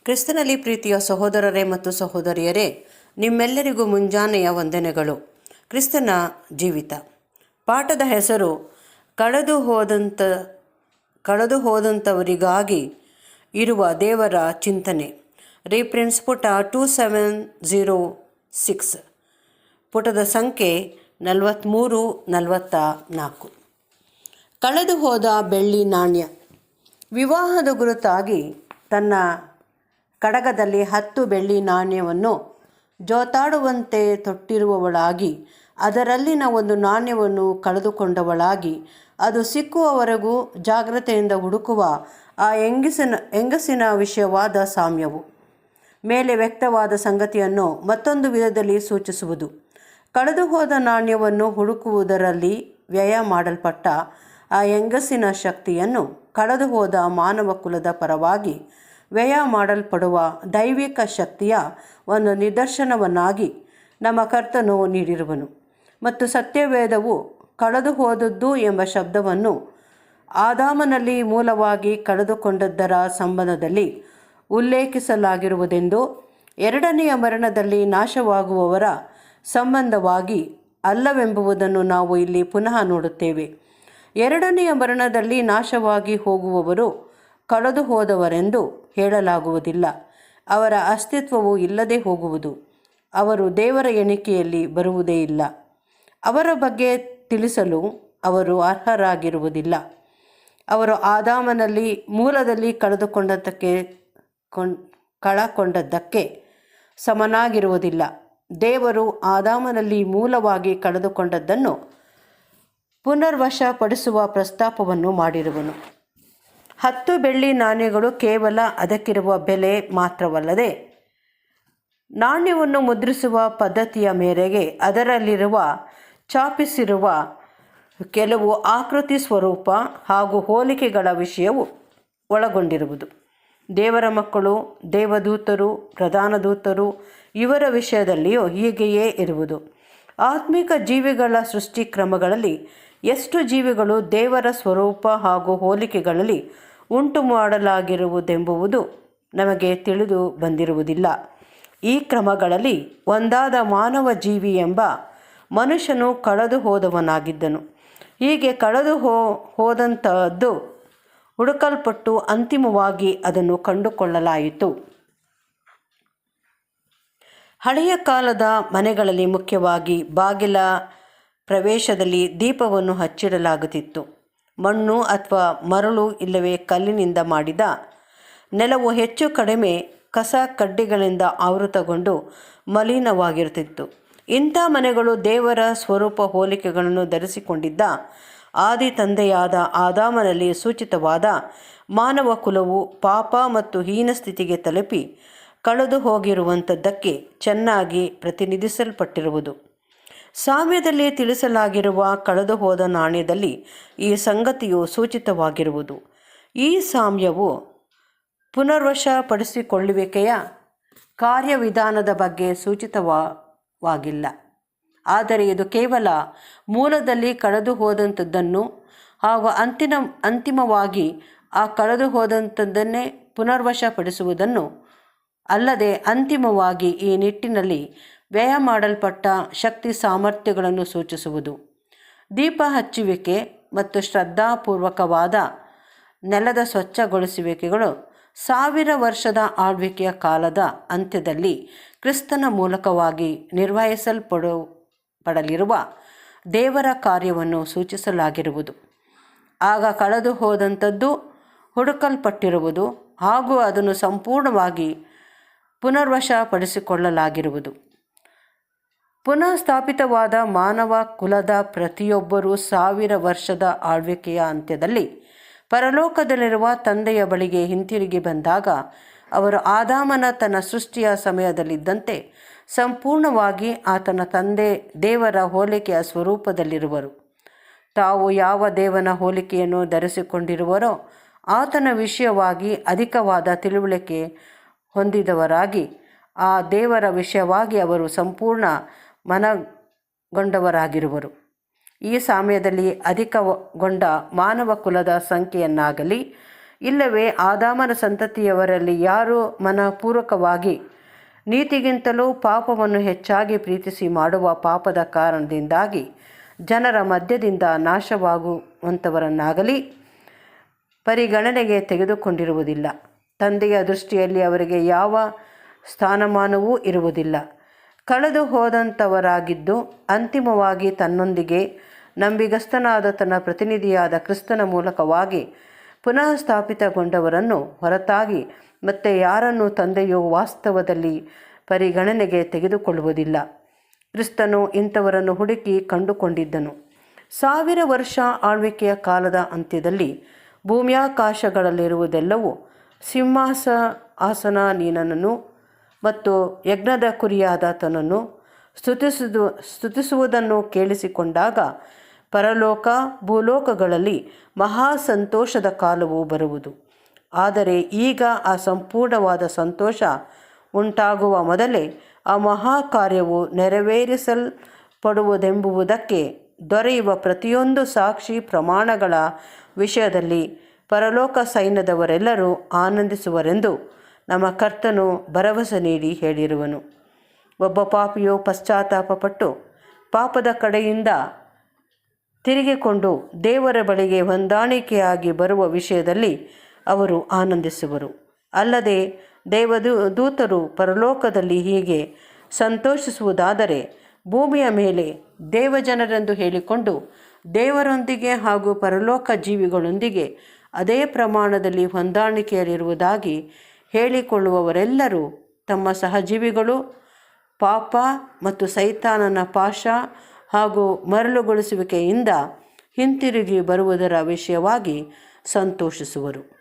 ಕ್ರಿಸ್ತನಲ್ಲಿ ಪ್ರೀತಿಯ ಸಹೋದರರೇ ಮತ್ತು ಸಹೋದರಿಯರೇ, ನಿಮ್ಮೆಲ್ಲರಿಗೂ ಮುಂಜಾನೆಯ ವಂದನೆಗಳು. ಕ್ರಿಸ್ತನ ಜೀವಿತ ಪಾಠದ ಹೆಸರು ಕಳೆದು ಹೋದಂಥವರಿಗಾಗಿ ಇರುವ ದೇವರ ಚಿಂತನೆ. ರೀಪ್ರಿನ್ಸ್ ಪುಟ 2706, ಪುಟದ ಸಂಖ್ಯೆ 43-44. ಕಳೆದು ಹೋದ ಬೆಳ್ಳಿ ನಾಣ್ಯ. ವಿವಾಹದ ಗುರುತಾಗಿ ತನ್ನ ಕಡಗದಲ್ಲಿ 10 ಬೆಳ್ಳಿ ನಾಣ್ಯವನ್ನು ಜೋತಾಡುವಂತೆ ತೊಟ್ಟಿರುವವಳಾಗಿ, ಅದರಲ್ಲಿನ ಒಂದು ನಾಣ್ಯವನ್ನು ಕಳೆದುಕೊಂಡವಳಾಗಿ, ಅದು ಸಿಕ್ಕುವವರೆಗೂ ಜಾಗ್ರತೆಯಿಂದ ಹುಡುಕುವ ಆ ಹೆಂಗಸಿನ ವಿಷಯವಾದ ಸಾಮ್ಯವು ಮೇಲೆ ವ್ಯಕ್ತವಾದ ಸಂಗತಿಯನ್ನು ಮತ್ತೊಂದು ವಿಧದಲ್ಲಿ ಸೂಚಿಸುವುದು. ಕಳೆದು ಹೋದ ನಾಣ್ಯವನ್ನು ಹುಡುಕುವುದರಲ್ಲಿ ವ್ಯಯ ಮಾಡಲ್ಪಟ್ಟ ಆ ಹೆಂಗಸಿನ ಶಕ್ತಿಯನ್ನು ಕಳೆದು ಹೋದ ಮಾನವ ಕುಲದ ಪರವಾಗಿ ವ್ಯಯ ಮಾಡಲ್ಪಡುವ ದೈವಿಕ ಶಕ್ತಿಯ ಒಂದು ನಿದರ್ಶನವನ್ನಾಗಿ ನಮ್ಮ ಕರ್ತನು ನೀಡಿರುವನು. ಮತ್ತು ಸತ್ಯವೇದವು ಕಳೆದು ಹೋದದ್ದು ಎಂಬ ಶಬ್ದವನ್ನು ಆದಾಮನಲ್ಲಿ ಮೂಲವಾಗಿ ಕಳೆದುಕೊಂಡದ್ದರ ಸಂಬಂಧದಲ್ಲಿ ಉಲ್ಲೇಖಿಸಲಾಗಿರುವುದೆಂದು, ಎರಡನೆಯ ಮರಣದಲ್ಲಿ ನಾಶವಾಗುವವರ ಸಂಬಂಧವಾಗಿ ಅಲ್ಲವೆಂಬುದನ್ನು ನಾವು ಇಲ್ಲಿ ಪುನಃ ನೋಡುತ್ತೇವೆ. ಎರಡನೆಯ ಮರಣದಲ್ಲಿ ನಾಶವಾಗಿ ಹೋಗುವವರು ಕಳೆದು ಹೋದವರೆಂದು ಹೇಳಲಾಗುವುದಿಲ್ಲ. ಅವರ ಅಸ್ತಿತ್ವವು ಇಲ್ಲದೆ ಹೋಗುವುದು. ಅವರು ದೇವರ ಎಣಿಕೆಯಲ್ಲಿ ಬರುವುದೇ ಇಲ್ಲ. ಅವರ ಬಗ್ಗೆ ತಿಳಿಸಲು ಅವರು ಅರ್ಹರಾಗಿರುವುದಿಲ್ಲ. ಅವರು ಆದಾಮನಲ್ಲಿ ಮೂಲದಲ್ಲಿ ಕಳಕೊಂಡದ್ದಕ್ಕೆ ಸಮನಾಗಿರುವುದಿಲ್ಲ. ದೇವರು ಆದಾಮನಲ್ಲಿ ಮೂಲವಾಗಿ ಕಳೆದುಕೊಂಡದ್ದನ್ನು ಪುನರ್ವಶಪಡಿಸುವ ಪ್ರಸ್ತಾಪವನ್ನು ಮಾಡಿರುವನು. 10 ಬೆಳ್ಳಿ ನಾಣ್ಯಗಳು ಕೇವಲ ಅದಕ್ಕಿರುವ ಬೆಲೆ ಮಾತ್ರವಲ್ಲದೆ, ನಾಣ್ಯವನ್ನು ಮುದ್ರಿಸುವ ಪದ್ಧತಿಯ ಮೇರೆಗೆ ಅದರಲ್ಲಿರುವ ಛಾಪಿಸಿರುವ ಕೆಲವು ಆಕೃತಿ, ಸ್ವರೂಪ ಹಾಗೂ ಹೋಲಿಕೆಗಳ ವಿಷಯವು ಒಳಗೊಂಡಿರುವುದು. ದೇವರ ಮಕ್ಕಳು, ದೇವದೂತರು, ಪ್ರಧಾನ ದೂತರು ಇವರ ವಿಷಯದಲ್ಲಿಯೂ ಹೀಗೆಯೇ ಇರುವುದು. ಆತ್ಮಿಕ ಜೀವಿಗಳ ಸೃಷ್ಟಿ ಕ್ರಮಗಳಲ್ಲಿ ಎಷ್ಟು ಜೀವಿಗಳು ದೇವರ ಸ್ವರೂಪ ಹಾಗೂ ಹೋಲಿಕೆಗಳಲ್ಲಿ ಉಂಟು ಮಾಡಲಾಗಿರುವುದೆಂಬುದು ನಮಗೆ ತಿಳಿದು ಬಂದಿರುವುದಿಲ್ಲ. ಈ ಕ್ರಮಗಳಲ್ಲಿ ಒಂದಾದ ಮಾನವ ಜೀವಿ ಎಂಬ ಮನುಷ್ಯನು ಕಳೆದು ಹೋದವನಾಗಿದ್ದನು. ಹೀಗೆ ಕಳೆದು ಹೋದಂಥದ್ದು ಹುಡುಕಲ್ಪಟ್ಟು ಅಂತಿಮವಾಗಿ ಅದನ್ನು ಕಂಡುಕೊಳ್ಳಲಾಯಿತು. ಹಳೆಯ ಕಾಲದ ಮನೆಗಳಲ್ಲಿ ಮುಖ್ಯವಾಗಿ ಬಾಗಿಲ ಪ್ರವೇಶದಲ್ಲಿ ದೀಪವನ್ನು ಹಚ್ಚಿಡಲಾಗುತ್ತಿತ್ತು. ಮಣ್ಣು ಅಥವಾ ಮರಳು ಇಲ್ಲವೇ ಕಲ್ಲಿನಿಂದ ಮಾಡಿದ ನೆಲವು ಹೆಚ್ಚು ಕಡಿಮೆ ಕಸ ಕಡ್ಡಿಗಳಿಂದ ಆವೃತಗೊಂಡು ಮಲಿನವಾಗಿರುತ್ತಿತ್ತು. ಇಂಥ ಮನೆಗಳು ದೇವರ ಸ್ವರೂಪ ಹೋಲಿಕೆಗಳನ್ನು ಧರಿಸಿಕೊಂಡಿದ್ದ ಆದಿ ತಂದೆಯಾದ ಆದಾಮನಲ್ಲಿ ಸೂಚಿತವಾದ ಮಾನವ ಕುಲವು ಪಾಪ ಮತ್ತು ಹೀನ ಸ್ಥಿತಿಗೆ ತಲುಪಿ ಕಳೆದು ಹೋಗಿರುವಂಥದ್ದಕ್ಕೆ ಚೆನ್ನಾಗಿ ಪ್ರತಿನಿಧಿಸಲ್ಪಟ್ಟಿರುವುದು. ಸಾಮ್ಯದಲ್ಲಿ ತಿಳಿಸಲಾಗಿರುವ ಕಳೆದು ಹೋದ ನಾಣ್ಯದಲ್ಲಿ ಈ ಸಂಗತಿಯು ಸೂಚಿತವಾಗಿರುವುದು. ಈ ಸಾಮ್ಯವು ಪುನರ್ವಶಪಡಿಸಿಕೊಳ್ಳುವಿಕೆಯ ಕಾರ್ಯವಿಧಾನದ ಬಗ್ಗೆ ಸೂಚಿತವಾಗಿಲ್ಲ. ಆದರೆ ಇದು ಕೇವಲ ಮೂಲದಲ್ಲಿ ಕಳೆದು ಹೋದಂಥದ್ದನ್ನು ಹಾಗೂ ಅಂತಿಮವಾಗಿ ಆ ಕಳೆದು ಹೋದಂಥದ್ದನ್ನೇ ಪುನರ್ವಶಪಡಿಸುವುದನ್ನು ಅಲ್ಲದೆ, ಅಂತಿಮವಾಗಿ ಈ ನಿಟ್ಟಿನಲ್ಲಿ ವ್ಯಯ ಮಾಡಲ್ಪಟ್ಟ ಶಕ್ತಿ ಸಾಮರ್ಥ್ಯಗಳನ್ನು ಸೂಚಿಸುವುದು. ದೀಪ ಹಚ್ಚುವಿಕೆ ಮತ್ತು ಶ್ರದ್ಧಾಪೂರ್ವಕವಾದ ನೆಲದ ಸ್ವಚ್ಛಗೊಳಿಸುವಿಕೆಗಳು 1000 ವರ್ಷದ ಆಳ್ವಿಕೆಯ ಕಾಲದ ಅಂತ್ಯದಲ್ಲಿ ಕ್ರಿಸ್ತನ ಮೂಲಕವಾಗಿ ನಿರ್ವಹಿಸಲ್ಪಡಲಿರುವ ದೇವರ ಕಾರ್ಯವನ್ನು ಸೂಚಿಸಲಾಗಿರುವುದು. ಆಗ ಕಳೆದು ಹೋದಂಥದ್ದು ಹುಡುಕಲ್ಪಟ್ಟಿರುವುದು ಹಾಗೂ ಅದನ್ನು ಸಂಪೂರ್ಣವಾಗಿ ಪುನರ್ವಶಪಡಿಸಿಕೊಳ್ಳಲಾಗಿರುವುದು. ಪುನಃ ಸ್ಥಾಪಿತವಾದ ಮಾನವ ಕುಲದ ಪ್ರತಿಯೊಬ್ಬರೂ 1000 ವರ್ಷದ ಆಳ್ವಿಕೆಯ ಅಂತ್ಯದಲ್ಲಿ ಪರಲೋಕದಲ್ಲಿರುವ ತಂದೆಯ ಬಳಿಗೆ ಹಿಂತಿರುಗಿ ಬಂದಾಗ ಅವರು ಆದಾಮನ ತನ್ನ ಸೃಷ್ಟಿಯ ಸಮಯದಲ್ಲಿದ್ದಂತೆ ಸಂಪೂರ್ಣವಾಗಿ ಆತನ ತಂದೆ ದೇವರ ಹೋಲಿಕೆಯ ಸ್ವರೂಪದಲ್ಲಿರುವರು. ತಾವು ಯಾವ ದೇವನ ಹೋಲಿಕೆಯನ್ನು ಧರಿಸಿಕೊಂಡಿರುವರೋ ಆತನ ವಿಷಯವಾಗಿ ಅಧಿಕವಾದ ತಿಳುವಳಿಕೆ ಹೊಂದಿದವರಾಗಿ, ಆ ದೇವರ ವಿಷಯವಾಗಿ ಅವರು ಸಂಪೂರ್ಣ ಮನಗೊಂಡವರಾಗಿರುವರು. ಈ ಸಮಯದಲ್ಲಿ ಅಧಿಕಗೊಂಡ ಮಾನವ ಕುಲದ ಸಂಖ್ಯೆಯನ್ನಾಗಲಿ ಇಲ್ಲವೇ ಆದಾಮನ ಸಂತತಿಯವರಲ್ಲಿ ಯಾರು ಮನಪೂರ್ವಕವಾಗಿ ನೀತಿಗಿಂತಲೂ ಪಾಪವನ್ನು ಹೆಚ್ಚಾಗಿ ಪ್ರೀತಿಸಿ ಮಾಡುವ ಪಾಪದ ಕಾರಣದಿಂದಾಗಿ ಜನರ ಮಧ್ಯದಿಂದ ನಾಶವಾಗುವಂಥವರನ್ನಾಗಲಿ ಪರಿಗಣನೆಗೆ ತೆಗೆದುಕೊಂಡಿರುವುದಿಲ್ಲ. ತಂದೆಯ ದೃಷ್ಟಿಯಲ್ಲಿ ಅವರಿಗೆ ಯಾವ ಸ್ಥಾನಮಾನವೂ ಇರುವುದಿಲ್ಲ. ಕಳೆದು ಹೋದಂಥವರಾಗಿದ್ದು ಅಂತಿಮವಾಗಿ ತನ್ನೊಂದಿಗೆ ನಂಬಿಗಸ್ತನಾದ ತನ್ನ ಪ್ರತಿನಿಧಿಯಾದ ಕ್ರಿಸ್ತನ ಮೂಲಕವಾಗಿ ಪುನಃ ಸ್ಥಾಪಿತಗೊಂಡವರನ್ನು ಹೊರತಾಗಿ ಮತ್ತೆ ಯಾರನ್ನು ತಂದೆಯು ವಾಸ್ತವದಲ್ಲಿ ಪರಿಗಣನೆಗೆ ತೆಗೆದುಕೊಳ್ಳುವುದಿಲ್ಲ. ಕ್ರಿಸ್ತನು ಇಂಥವರನ್ನು ಹುಡುಕಿ ಕಂಡುಕೊಂಡಿದ್ದನು. 1000 ವರ್ಷ ಆಳ್ವಿಕೆಯ ಕಾಲದ ಅಂತ್ಯದಲ್ಲಿ ಭೂಮ್ಯಾಕಾಶಗಳಲ್ಲಿರುವುದೆಲ್ಲವೂ ಸಿಂಹಾಸನಾಸೀನನನ್ನು ಮತ್ತು ಯಜ್ಞದ ಕುರಿಯಾದಾತನನ್ನು ಸ್ತುತಿಸುವುದನ್ನು ಕೇಳಿಸಿಕೊಂಡಾಗ ಪರಲೋಕ ಭೂಲೋಕಗಳಲ್ಲಿ ಮಹಾ ಸಂತೋಷದ ಕಾಲವು ಬರುವುದು. ಆದರೆ ಈಗ ಆ ಸಂಪೂರ್ಣವಾದ ಸಂತೋಷ ಉಂಟಾಗುವ ಮೊದಲೇ ಆ ಮಹಾ ಕಾರ್ಯವು ನೆರವೇರಿಸಲ್ಪಡುವುದೆಂಬುದಕ್ಕೆ ದೊರೆಯುವ ಪ್ರತಿಯೊಂದು ಸಾಕ್ಷಿ ಪ್ರಮಾಣಗಳ ವಿಷಯದಲ್ಲಿ ಪರಲೋಕ ಸೈನ್ಯದವರೆಲ್ಲರೂ ಆನಂದಿಸುವರೆಂದು ನಮ್ಮ ಕರ್ತನು ಭರವಸೆ ನೀಡಿ ಹೇಳಿರುವನು. ಒಬ್ಬ ಪಾಪಿಯು ಪಶ್ಚಾತ್ತಾಪಪಟ್ಟು ಪಾಪದ ಕಡೆಯಿಂದ ತಿರುಗಿಕೊಂಡು ದೇವರ ಬಳಿಗೆ ಹೊಂದಾಣಿಕೆಯಾಗಿ ಬರುವ ವಿಷಯದಲ್ಲಿ ಅವರು ಆನಂದಿಸುವರು. ಅಲ್ಲದೆ ದೇವದೂತರು ಪರಲೋಕದಲ್ಲಿ ಹೀಗೆ ಸಂತೋಷಿಸುವುದಾದರೆ ಭೂಮಿಯ ಮೇಲೆ ದೇವಜನರೆಂದು ಹೇಳಿಕೊಂಡು ದೇವರೊಂದಿಗೆ ಹಾಗೂ ಪರಲೋಕ ಜೀವಿಗಳೊಂದಿಗೆ ಅದೇ ಪ್ರಮಾಣದಲ್ಲಿ ಹೊಂದಾಣಿಕೆಯಲ್ಲಿರುವುದಾಗಿ ಹೇಳಿಕೊಳ್ಳುವವರೆಲ್ಲರೂ ತಮ್ಮ ಸಹಜೀವಿಗಳು ಪಾಪ ಮತ್ತು ಸೈತಾನನ ಪಾಶ ಹಾಗೂ ಮರಳುಗೊಳಿಸುವಿಕೆಯಿಂದ ಹಿಂತಿರುಗಿ ಬರುವುದರ ವಿಷಯವಾಗಿ ಸಂತೋಷಿಸುವರು.